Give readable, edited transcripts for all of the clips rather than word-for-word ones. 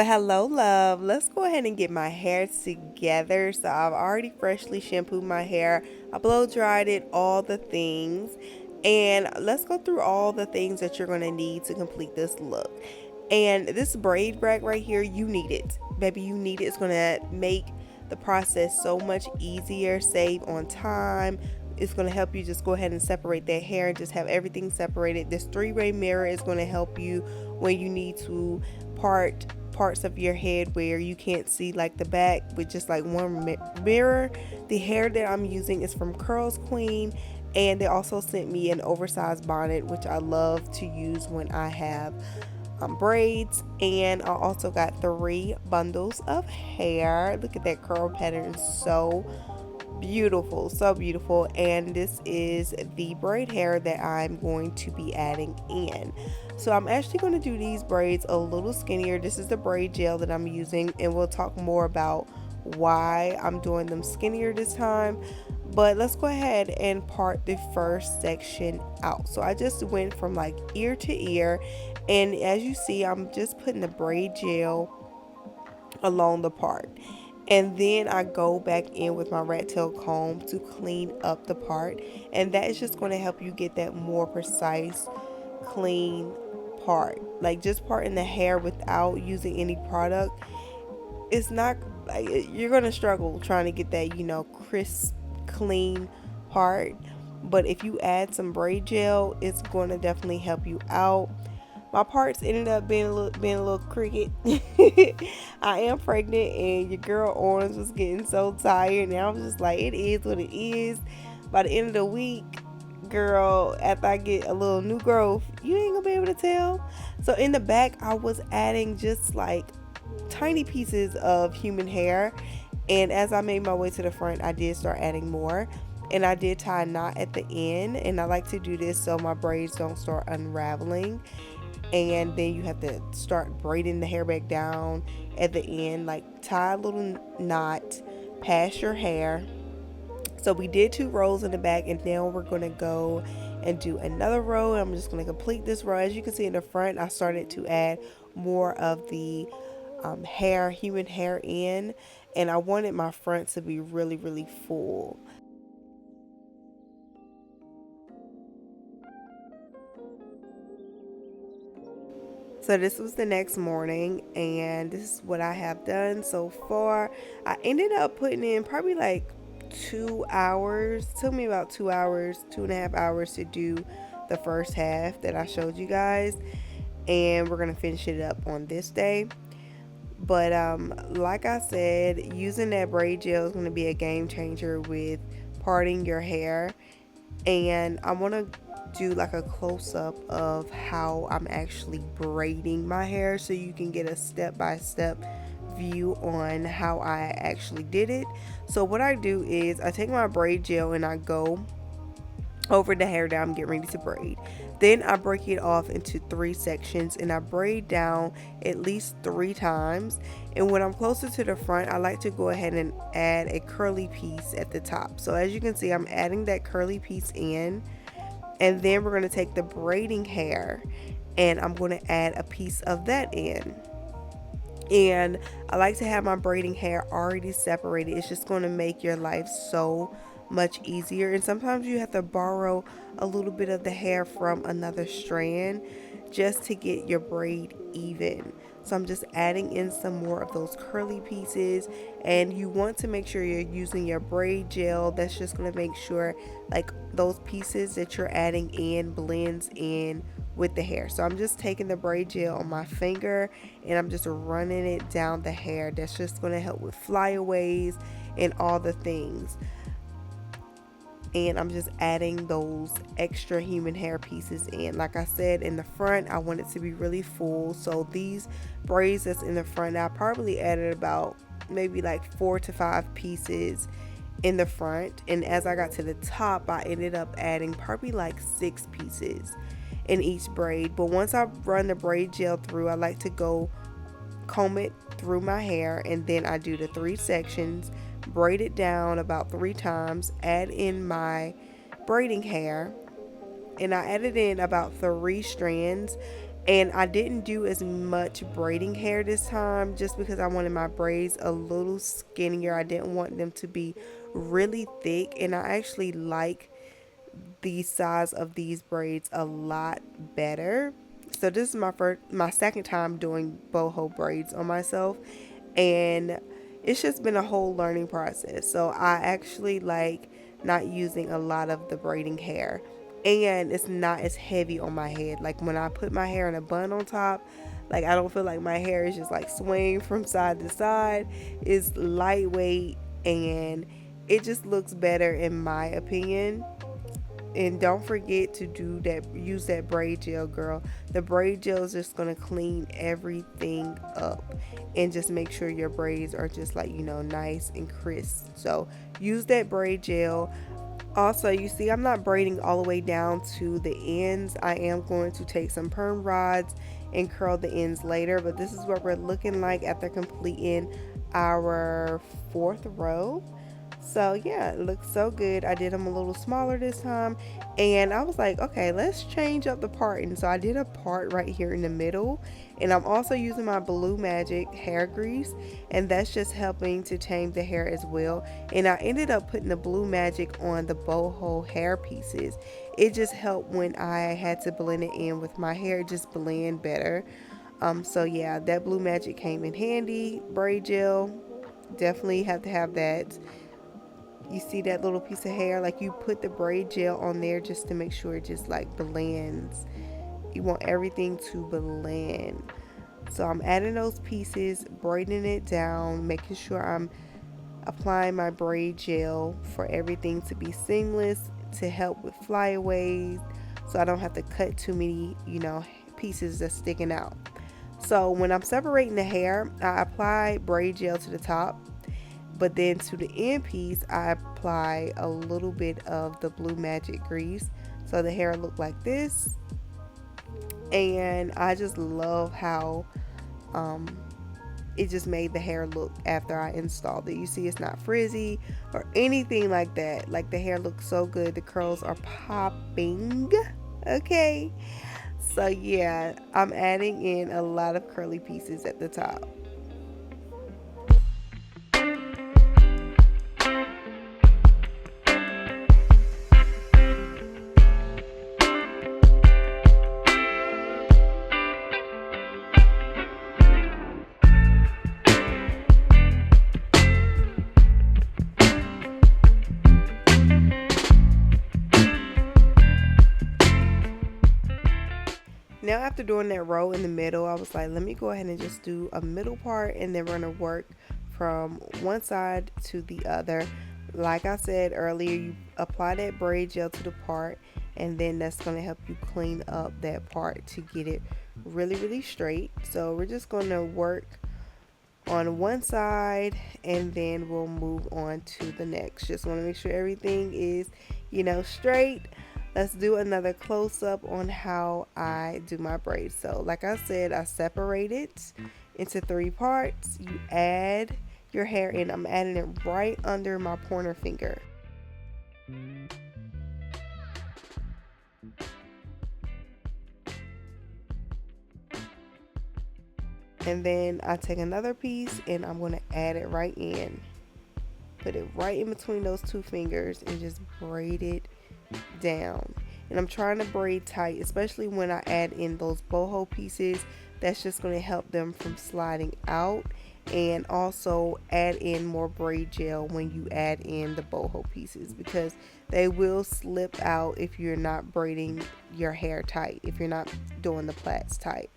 Well, hello, love. Let's go ahead and get my hair together. So, I've already freshly shampooed my hair, I blow dried it, all the things. And let's go through all the things that you're going to need to complete this look. And this braid rack right here, you need it. Baby, you need it. It's going to make the process so much easier, save on time. It's going to help you just go ahead and separate that hair and just have everything separated. This three-way mirror is going to help you when you need to part parts of your head where you can't see like the back with just like one mirror. The hair that I'm using is from Curlsqueen, and they also sent me an oversized bonnet, which I love to use when I have braids. And I also got 3 bundles of hair. Look at that curl pattern, so beautiful, so beautiful. And this is the braid hair that I'm going to be adding in. So I'm actually going to do these braids a little skinnier. This is the braid gel that I'm using, and we'll talk more about why I'm doing them skinnier this time. But let's go ahead and part the first section out. So I just went from like ear to ear, and as you see, I'm just putting the braid gel along the part, and then I go back in with my rat tail comb to clean up the part, and that is just going to help you get that more precise, clean part. Like just parting the hair without using any product, it's not like you're going to struggle trying to get that, crisp, clean part. But if you add some braid gel, it's going to definitely help you out. My parts ended up being a little cricket. I am pregnant, and your girl Orange was getting so tired, and I was just like, it is what it is. By the end of the week, girl, after I get a little new growth, you ain't gonna be able to tell. So in the back, I was adding just like tiny pieces of human hair, and as I made my way to the front, I did start adding more. And I did tie a knot at the end, and I like to do this so my braids don't start unraveling. And then you have to start braiding the hair back down at the end, like tie a little knot past your hair. So we did 2 rows in the back, and now we're going to go and do another row. I'm just going to complete this row. As you can see in the front, I started to add more of the human hair in, and I wanted my front to be really, really full. So this was the next morning, and this is what I have done so far. I ended up putting in probably like 2 hours. It took me about 2 hours, 2.5 hours to do the first half that I showed you guys. And we're gonna finish it up on this day. But like I said, using that braid gel is gonna be a game changer with parting your hair. And I want to do like a close-up of how I'm actually braiding my hair, so you can get a step-by-step view on how I actually did it. So what I do is I take my braid gel and I go over the hair that I'm getting ready to braid. Then I break it off into 3 sections, and I braid down at least 3 times. And when I'm closer to the front, I like to go ahead and add a curly piece at the top. So as you can see, I'm adding that curly piece in, and then we're going to take the braiding hair and I'm going to add a piece of that in. And I like to have my braiding hair already separated. It's just going to make your life so much easier. And sometimes you have to borrow a little bit of the hair from another strand just to get your braid even. So I'm just adding in some more of those curly pieces, and you want to make sure you're using your braid gel. That's just going to make sure like those pieces that you're adding in blends in with the hair. So I'm just taking the braid gel on my finger and I'm just running it down the hair. That's just going to help with flyaways and all the things. And I'm just adding those extra human hair pieces in. Like I said, in the front, I want it to be really full. So these braids that's in the front, I probably added about maybe like 4 to 5 pieces in the front. And as I got to the top, I ended up adding probably like 6 pieces in each braid. But once I run the braid gel through, I like to go comb it through my hair, and then I do the 3 sections, braid it down about 3 times, add in my braiding hair, and I added in about 3 strands. And I didn't do as much braiding hair this time just because I wanted my braids a little skinnier. I didn't want them to be really thick, and I actually like the size of these braids a lot better. So this is my second time doing boho braids on myself, and it's just been a whole learning process. So I actually like not using a lot of the braiding hair, and it's not as heavy on my head. Like when I put my hair in a bun on top, like I don't feel like my hair is just like swaying from side to side. It's lightweight, and it just looks better in my opinion. And don't forget to use that braid gel, girl. The braid gel is just going to clean everything up and just make sure your braids are just like, nice and crisp. So use that braid gel. Also, you see I'm not braiding all the way down to the ends. I am going to take some perm rods and curl the ends later, but this is what we're looking like after completing our fourth row. So yeah, it looks so good. I did them a little smaller this time, and I was like, okay, let's change up the parting. So I did a part right here in the middle, and I'm also using my Blue Magic hair grease, and that's just helping to tame the hair as well. And I ended up putting the Blue Magic on the boho hair pieces. It just helped when I had to blend it in with my hair, just blend better. So yeah, that Blue Magic came in handy. Braid gel, definitely have to have that. You see that little piece of hair, like you put the braid gel on there just to make sure it just like blends. You want everything to blend. So I'm adding those pieces, braiding it down, making sure I'm applying my braid gel for everything to be seamless, to help with flyaways, so I don't have to cut too many pieces that's sticking out. So when I'm separating the hair, I apply braid gel to the top, but then to the end piece I apply a little bit of the Blue Magic grease so the hair look like this. And I just love how it just made the hair look after I installed it. You see, it's not frizzy or anything like that. Like, the hair looks so good. The curls are popping. Okay, so yeah, I'm adding in a lot of curly pieces at the top. Now after doing that row in the middle, I was like, let me go ahead and just do a middle part, and then we're going to work from one side to the other. Like I said earlier, you apply that braid gel to the part, and then that's going to help you clean up that part to get it really, really straight. So we're just going to work on one side, and then we'll move on to the next. Just want to make sure everything is, straight. Let's do another close-up on how I do my braids. So like I said, I separate it into 3 parts. You add your hair in. I'm adding it right under my pointer finger. And then I take another piece and I'm going to add it right in. Put it right in between those 2 fingers and just braid it down. And I'm trying to braid tight, especially when I add in those boho pieces. That's just going to help them from sliding out, and also add in more braid gel when you add in the boho pieces, because they will slip out if you're not braiding your hair tight, if you're not doing the plaits tight.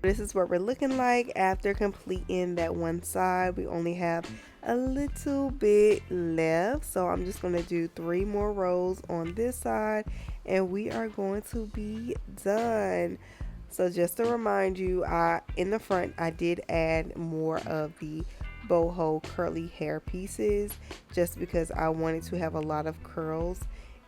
This is what we're looking like after completing that one side. We only have a little bit left, so I'm just going to do 3 more rows on this side and we are going to be done. So just to remind you, in the front I did add more of the boho curly hair pieces just because I wanted to have a lot of curls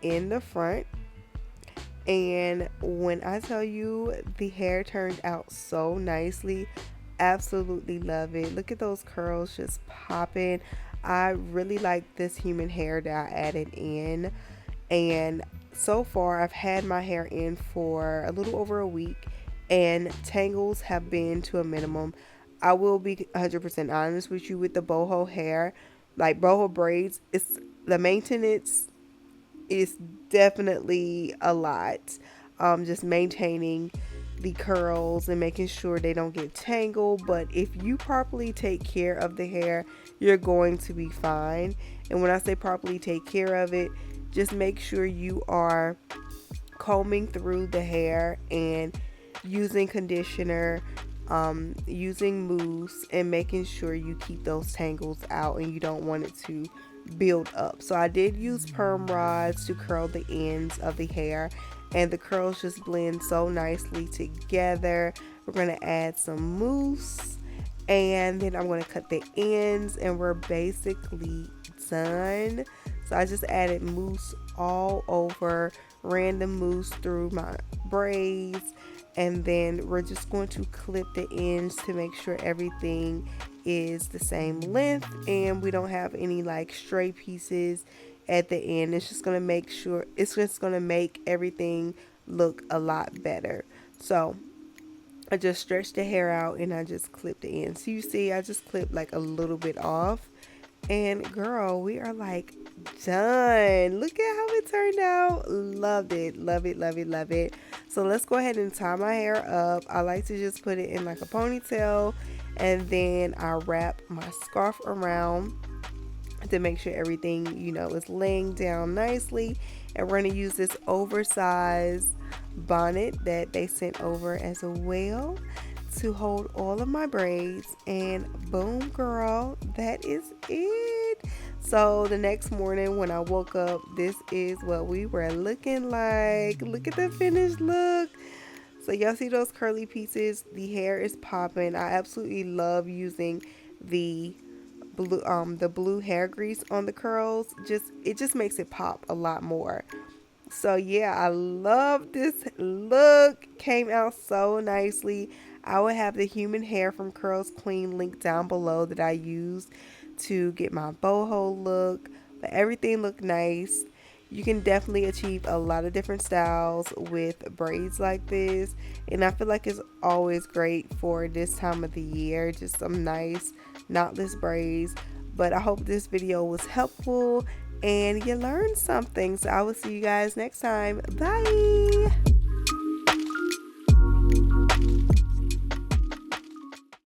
in the front. And when I tell you, the hair turned out so nicely, absolutely love it. Look at those curls just popping. I really like this human hair that I added in, and so far I've had my hair in for a little over a week and tangles have been to a minimum. I will be 100% honest with you with the boho hair, like boho braids. It's the maintenance is definitely a lot. Just maintaining the curls and making sure they don't get tangled. But if you properly take care of the hair, you're going to be fine. And when I say properly take care of it, just make sure you are combing through the hair and using conditioner, using mousse, and making sure you keep those tangles out and you don't want it to build up. So I did use perm rods to curl the ends of the hair, and the curls just blend so nicely together. We're going to add some mousse and then I'm going to cut the ends and we're basically done. So I just added mousse all over, random mousse through my braids, and then we're just going to clip the ends to make sure everything is the same length and we don't have any like stray pieces at the end. It's just going to make everything look a lot better. So I just stretched the hair out and I just clipped the ends. So you see I just clipped like a little bit off, and girl, we are like done. Look at how it turned out. Loved it, love it, love it, love it. So let's go ahead and tie my hair up. I like to just put it in like a ponytail, and then I wrap my scarf around to make sure everything, is laying down nicely. And we're going to use this oversized bonnet that they sent over as well to hold all of my braids, and boom girl, that is it. So the next morning when I woke up, this is what we were looking like. Look at the finished look. So y'all see those curly pieces? The hair is popping. I absolutely love using the blue hair grease on the curls. It just makes it pop a lot more. So yeah, I love this look. Came out so nicely. I will have the human hair from Curlsqueen linked down below that I used to get my boho look. But everything looked nice. You can definitely achieve a lot of different styles with braids like this. And I feel like it's always great for this time of the year. Just some nice knotless braids. But I hope this video was helpful and you learned something. So I will see you guys next time. Bye.